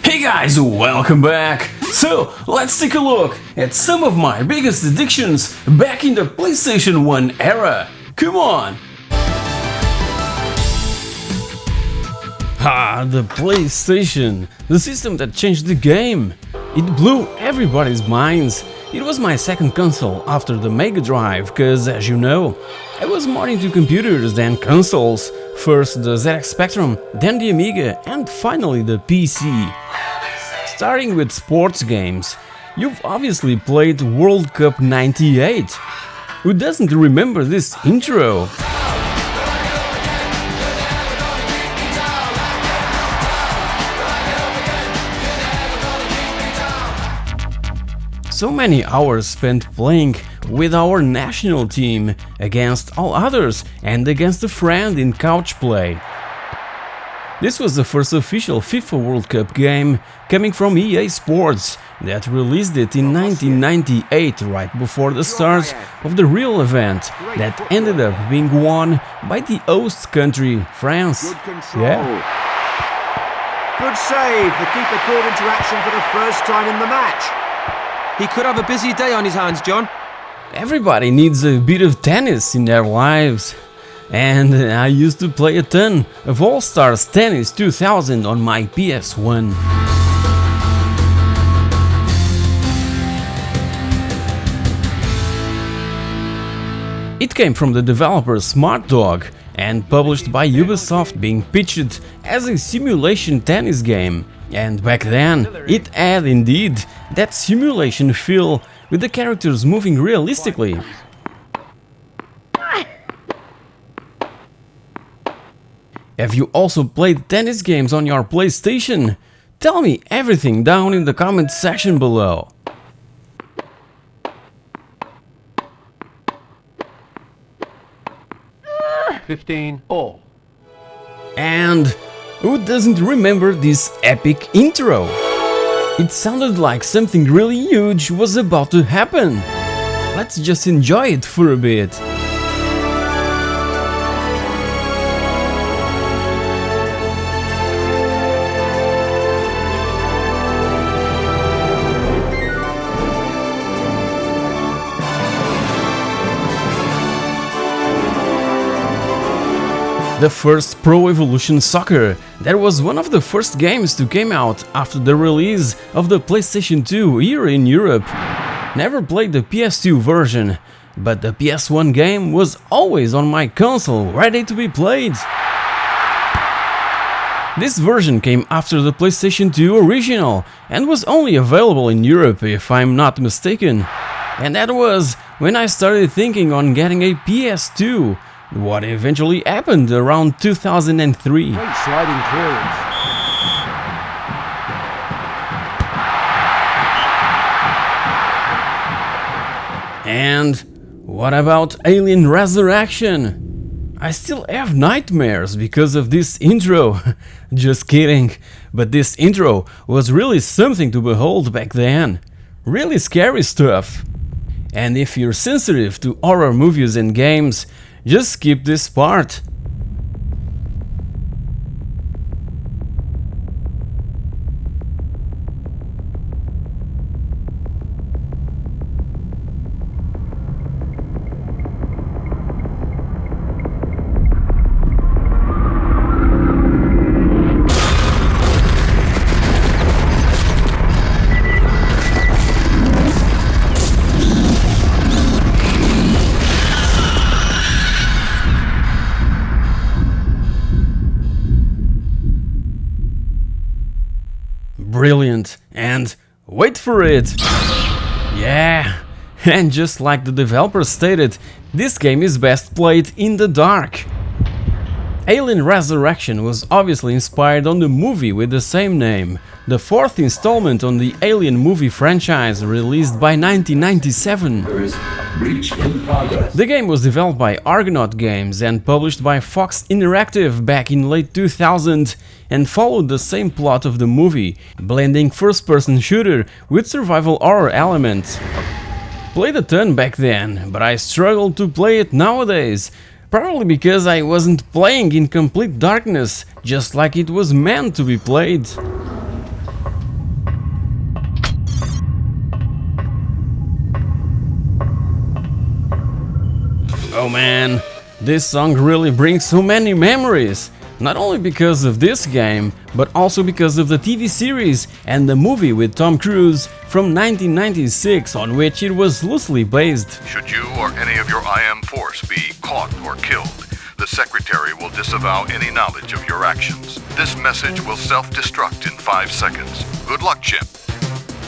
Hey guys, welcome back! So, let's take a look at some of my biggest addictions back in the PlayStation 1 era. Come on! The PlayStation, the system that changed the game. It blew everybody's minds. It was my second console after the Mega Drive, cause as you know, I was more into computers than consoles. First the ZX Spectrum, then the Amiga, and finally the PC. Starting with sports games, you've obviously played World Cup 98. Who doesn't remember this intro? So many hours spent playing with our national team, against all others and against a friend in couch play. This was the first official FIFA World Cup game coming from EA Sports that released it in 1998, right before the start of the real event that ended up being won by the host country, France. Yeah. Good save, the keeper called into action for the first time in the match. He could have a busy day on his hands, John. Everybody needs a bit of tennis in their lives. And I used to play a ton of All Stars Tennis 2000 on my PS1. It came from the developer Smart Dog and published by Ubisoft, being pitched as a simulation tennis game. And back then, it had indeed that simulation feel with the characters moving realistically. Have you also played tennis games on your PlayStation? Tell me everything down in the comment section below. All. And who doesn't remember this epic intro? It sounded like something really huge was about to happen. Let's just enjoy it for a bit. The first Pro Evolution Soccer, that was one of the first games to come out after the release of the PlayStation 2 here in Europe. Never played the PS2 version, but the PS1 game was always on my console, ready to be played. This version came after the PlayStation 2 original and was only available in Europe, if I'm not mistaken. And that was when I started thinking on getting a PS2. What eventually happened around 2003. Great sliding clearance. And what about Alien Resurrection? I still have nightmares because of this intro. Just kidding, but this intro was really something to behold back then. Really scary stuff. And if you're sensitive to horror movies and games, just skip this part. Brilliant, and wait for it! Yeah, and just like the developer stated, this game is best played in the dark. Alien Resurrection was obviously inspired on the movie with the same name, the fourth installment on the Alien movie franchise released by 1997. The game was developed by Argonaut Games and published by Fox Interactive back in late 2000 and followed the same plot of the movie, blending first-person shooter with survival horror elements. Played a ton back then, but I struggled to play it nowadays, probably because I wasn't playing in complete darkness, just like it was meant to be played. Oh man, this song really brings so many memories. Not only because of this game, but also because of the TV series and the movie with Tom Cruise from 1996 on which it was loosely based. Should you or any of your IM force be caught or killed, the Secretary will disavow any knowledge of your actions. This message will self-destruct in 5 seconds. Good luck, Chip.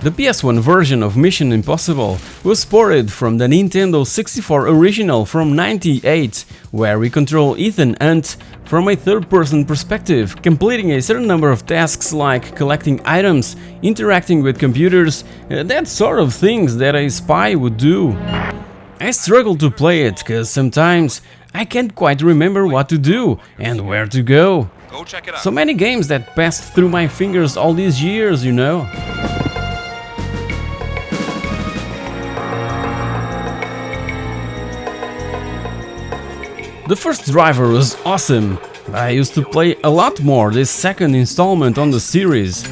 The PS1 version of Mission Impossible was ported from the Nintendo 64 original from '98, where we control Ethan Hunt from a third-person perspective, completing a certain number of tasks like collecting items, interacting with computers, that sort of things that a spy would do. I struggle to play it, cause sometimes I can't quite remember what to do and where to go. Go check it out. So many games that passed through my fingers all these years, you know. The first driver was awesome. I used to play a lot more this second installment on the series.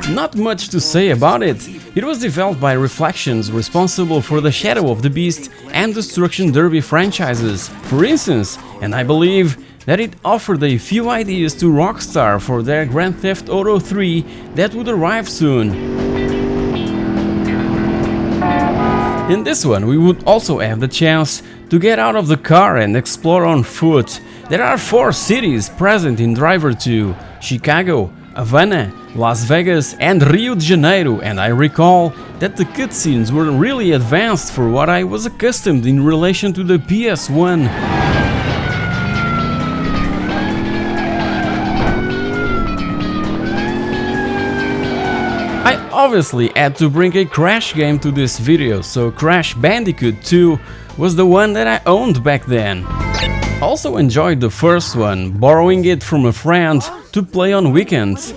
Not much to say about it. It was developed by Reflections, responsible for the Shadow of the Beast and Destruction Derby franchises, for instance, and I believe that it offered a few ideas to Rockstar for their Grand Theft Auto 3 that would arrive soon. In this one, we would also have the chance to get out of the car and explore on foot. There are 4 cities present in Driver 2: Chicago, Havana, Las Vegas and Rio de Janeiro, and I recall that the cutscenes were really advanced for what I was accustomed in relation to the PS1. I obviously had to bring a Crash game to this video, so Crash Bandicoot 2 was the one that I owned back then. Also enjoyed the first one, borrowing it from a friend to play on weekends.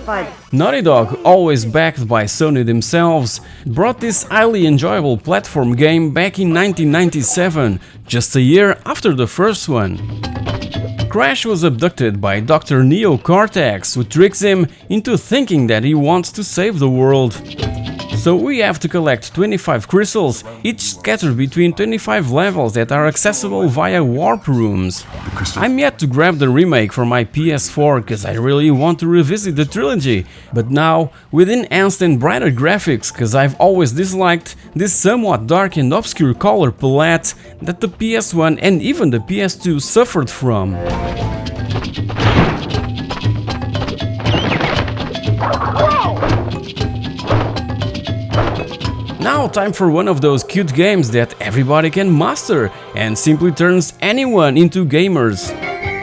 Naughty Dog, always backed by Sony themselves, brought this highly enjoyable platform game back in 1997, just a year after the first one. Crash was abducted by Dr. Neo Cortex, who tricks him into thinking that he wants to save the world. So we have to collect 25 crystals, each scattered between 25 levels that are accessible via warp rooms. I'm yet to grab the remake for my PS4 cause I really want to revisit the trilogy, but now with enhanced and brighter graphics cause I've always disliked this somewhat dark and obscure color palette that the PS1 and even the PS2 suffered from. Now time for one of those cute games that everybody can master and simply turns anyone into gamers.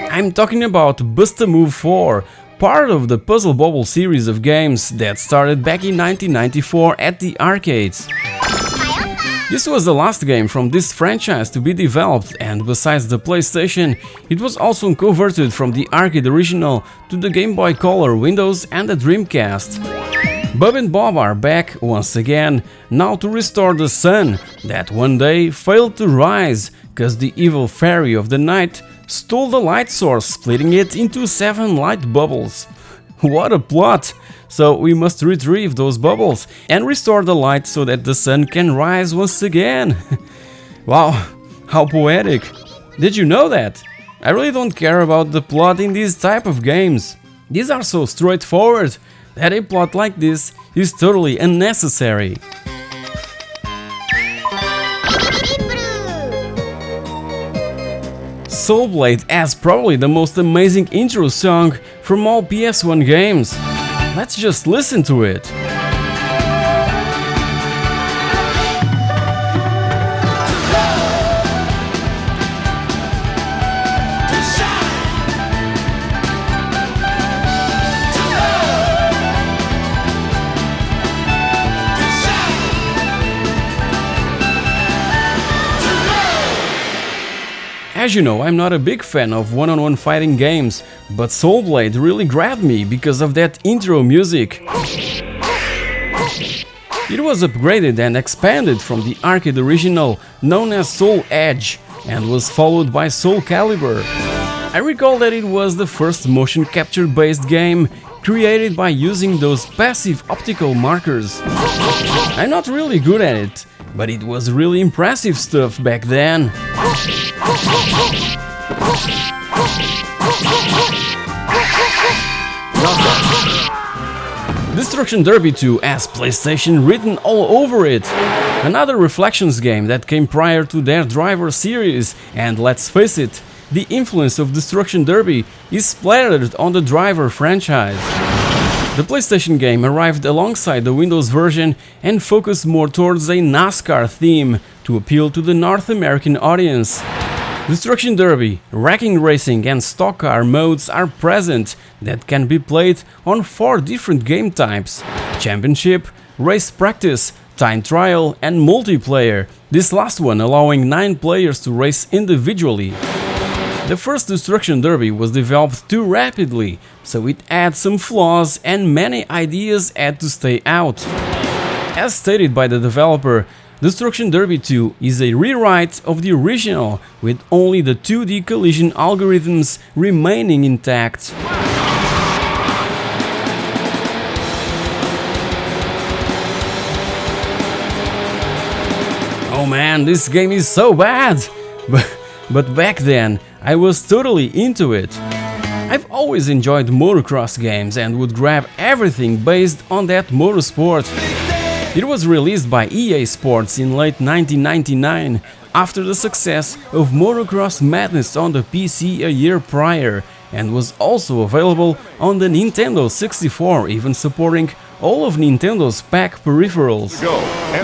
I'm talking about Bust-A-Move 4, part of the Puzzle Bobble series of games that started back in 1994 at the arcades. This was the last game from this franchise to be developed, and besides the PlayStation, it was also converted from the arcade original to the Game Boy Color, Windows and the Dreamcast. Bob and Bob are back once again, now to restore the sun that one day failed to rise cause the evil fairy of the night stole the light source, splitting it into 7 light bubbles. What a plot! So we must retrieve those bubbles and restore the light so that the sun can rise once again. Wow, how poetic! Did you know that? I really don't care about the plot in these type of games. These are so straightforward that a plot like this is totally unnecessary. Soul Blade has probably the most amazing intro song from all PS1 games. Let's just listen to it. As you know, I'm not a big fan of one-on-one fighting games, but Soul Blade really grabbed me because of that intro music. It was upgraded and expanded from the arcade original known as Soul Edge and was followed by Soul Calibur. I recall that it was the first motion capture based game created by using those passive optical markers. I'm not really good at it, but it was really impressive stuff back then. Destruction Derby 2 has PlayStation written all over it. Another Reflections game that came prior to their Driver series, and let's face it, the influence of Destruction Derby is splattered on the Driver franchise. The PlayStation game arrived alongside the Windows version and focused more towards a NASCAR theme to appeal to the North American audience. Destruction Derby, Wrecking Racing and Stock Car modes are present that can be played on 4 different game types: Championship, Race Practice, Time Trial and Multiplayer, this last one allowing 9 players to race individually. The first Destruction Derby was developed too rapidly, so it had some flaws and many ideas had to stay out. As stated by the developer, Destruction Derby 2 is a rewrite of the original, with only the 2D collision algorithms remaining intact. Oh man, this game is so bad! But back then, I was totally into it. I've always enjoyed motocross games and would grab everything based on that motorsport. It was released by EA Sports in late 1999, after the success of Motocross Madness on the PC a year prior, and was also available on the Nintendo 64, even supporting all of Nintendo's pack peripherals.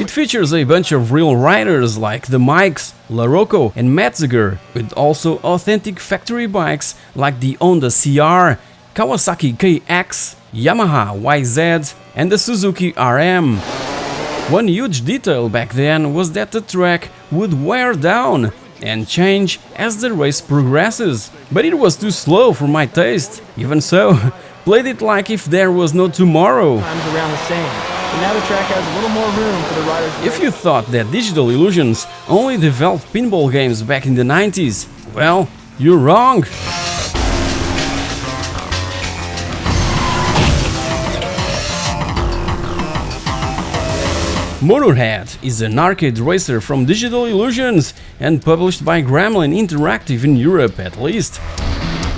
It features a bunch of real riders like the Mikes, LaRocco and Metziger, with also authentic factory bikes like the Honda CR, Kawasaki KX, Yamaha YZ and the Suzuki RM. One huge detail back then was that the track would wear down and change as the race progresses, but it was too slow for my taste. Even so, played it like if there was no tomorrow. Around the same. But now the track has a little more room for the riders. If you thought that Digital Illusions only developed pinball games back in the 90s, well, you're wrong. Motorhead is an arcade racer from Digital Illusions and published by Gremlin Interactive in Europe at least.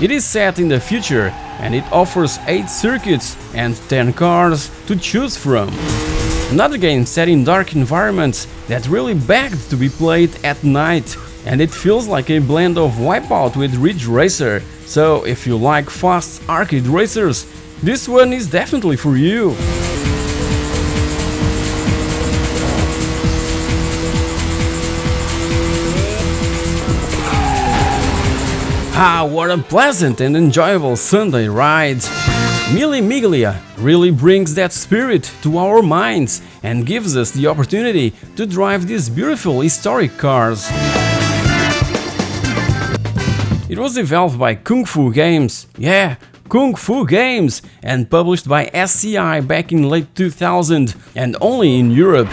It is set in the future and it offers 8 circuits and 10 cars to choose from. Another game set in dark environments that really begged to be played at night, and it feels like a blend of Wipeout with Ridge Racer, so if you like fast arcade racers, this one is definitely for you. Ah, what a pleasant and enjoyable Sunday ride! Mille Miglia really brings that spirit to our minds and gives us the opportunity to drive these beautiful historic cars. It was developed by Kung Fu Games, yeah, Kung Fu Games, and published by SCI back in late 2000 and only in Europe.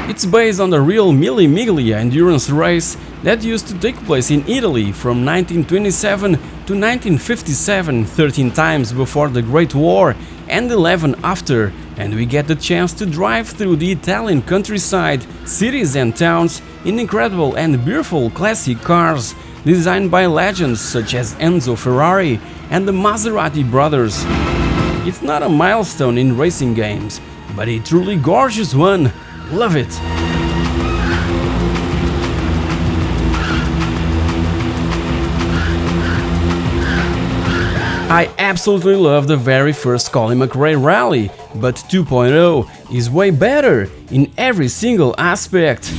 It's based on the real Mille Miglia endurance race that used to take place in Italy from 1927 to 1957, 13 times before the Great War and 11 after, and we get the chance to drive through the Italian countryside, cities and towns in incredible and beautiful classic cars designed by legends such as Enzo Ferrari and the Maserati brothers. It's not a milestone in racing games, but a truly gorgeous one. Love it! I absolutely love the very first Colin McRae rally, but 2.0 is way better in every single aspect.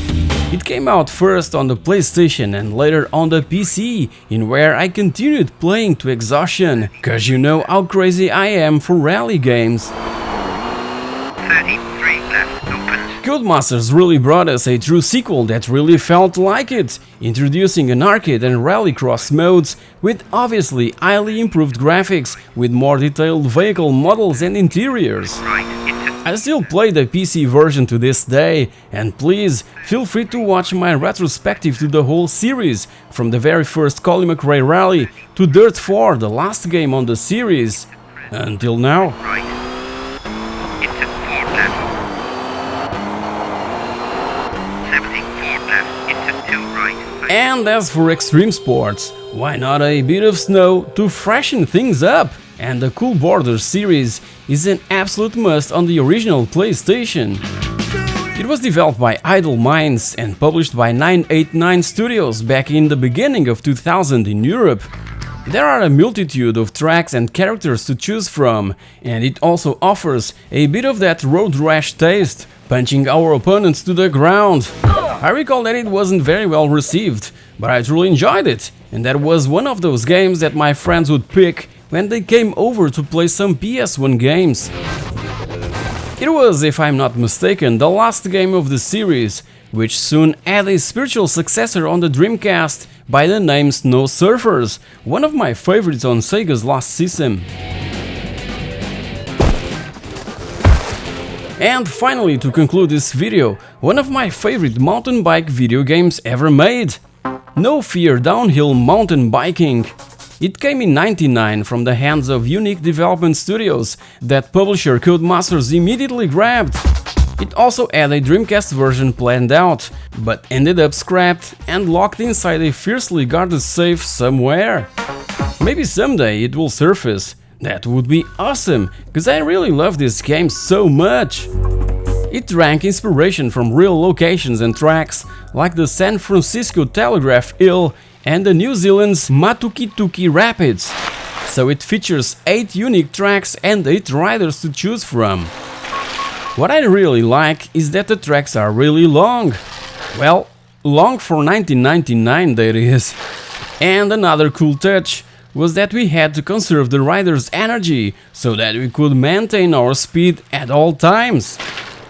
It came out first on the PlayStation and later on the PC, in where I continued playing to exhaustion, cause you know how crazy I am for rally games. 33 left opens. Codemasters really brought us a true sequel that really felt like it, introducing an arcade and rallycross modes with obviously highly improved graphics with more detailed vehicle models and interiors. I still play the PC version to this day, and please feel free to watch my retrospective to the whole series, from the very first Colin McRae Rally to Dirt 4, the last game on the series. Until now. Into 4 left. 70. And as for extreme sports, why not a bit of snow to freshen things up? And the Cool Borders series is an absolute must on the original PlayStation. It was developed by Idle Minds and published by 989 Studios back in the beginning of 2000 in Europe. There are a multitude of tracks and characters to choose from, and it also offers a bit of that road rash taste, punching our opponents to the ground. I recall that it wasn't very well received, but I truly enjoyed it, and that was one of those games that my friends would pick when they came over to play some PS1 games. It was, if I'm not mistaken, the last game of the series, which soon had a spiritual successor on the Dreamcast by the name Snow Surfers, one of my favorites on Sega's last system. And finally, to conclude this video, one of my favorite mountain bike video games ever made. No Fear Downhill Mountain Biking. It came in '99 from the hands of Unique Development Studios that publisher Codemasters immediately grabbed. It also had a Dreamcast version planned out, but ended up scrapped and locked inside a fiercely guarded safe somewhere. Maybe someday it will surface. That would be awesome, cause I really love this game so much. It drank inspiration from real locations and tracks, like the San Francisco Telegraph Hill and the New Zealand's Matukituki Rapids. So it features 8 unique tracks and 8 riders to choose from. What I really like is that the tracks are really long. Well, long for 1999 that is. And another cool touch was that we had to conserve the rider's energy so that we could maintain our speed at all times.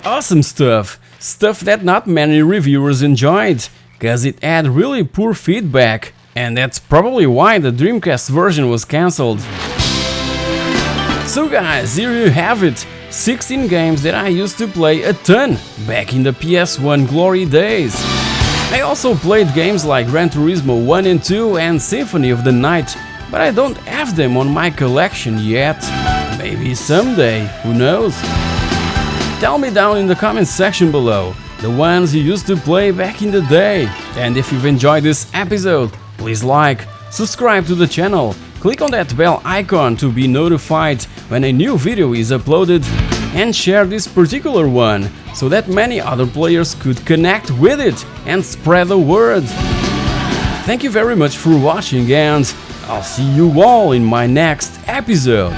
Awesome stuff, stuff that not many reviewers enjoyed, cause it had really poor feedback, and that's probably why the Dreamcast version was cancelled. So guys, here you have it, 16 games that I used to play a ton back in the PS1 glory days. I also played games like Gran Turismo 1 and 2 and Symphony of the Night, but I don't have them on my collection yet. Maybe someday, who knows? Tell me down in the comments section below the ones you used to play back in the day. And if you've enjoyed this episode, please like, subscribe to the channel, click on that bell icon to be notified when a new video is uploaded, and share this particular one so that many other players could connect with it and spread the word. Thank you very much for watching, and I'll see you all in my next episode.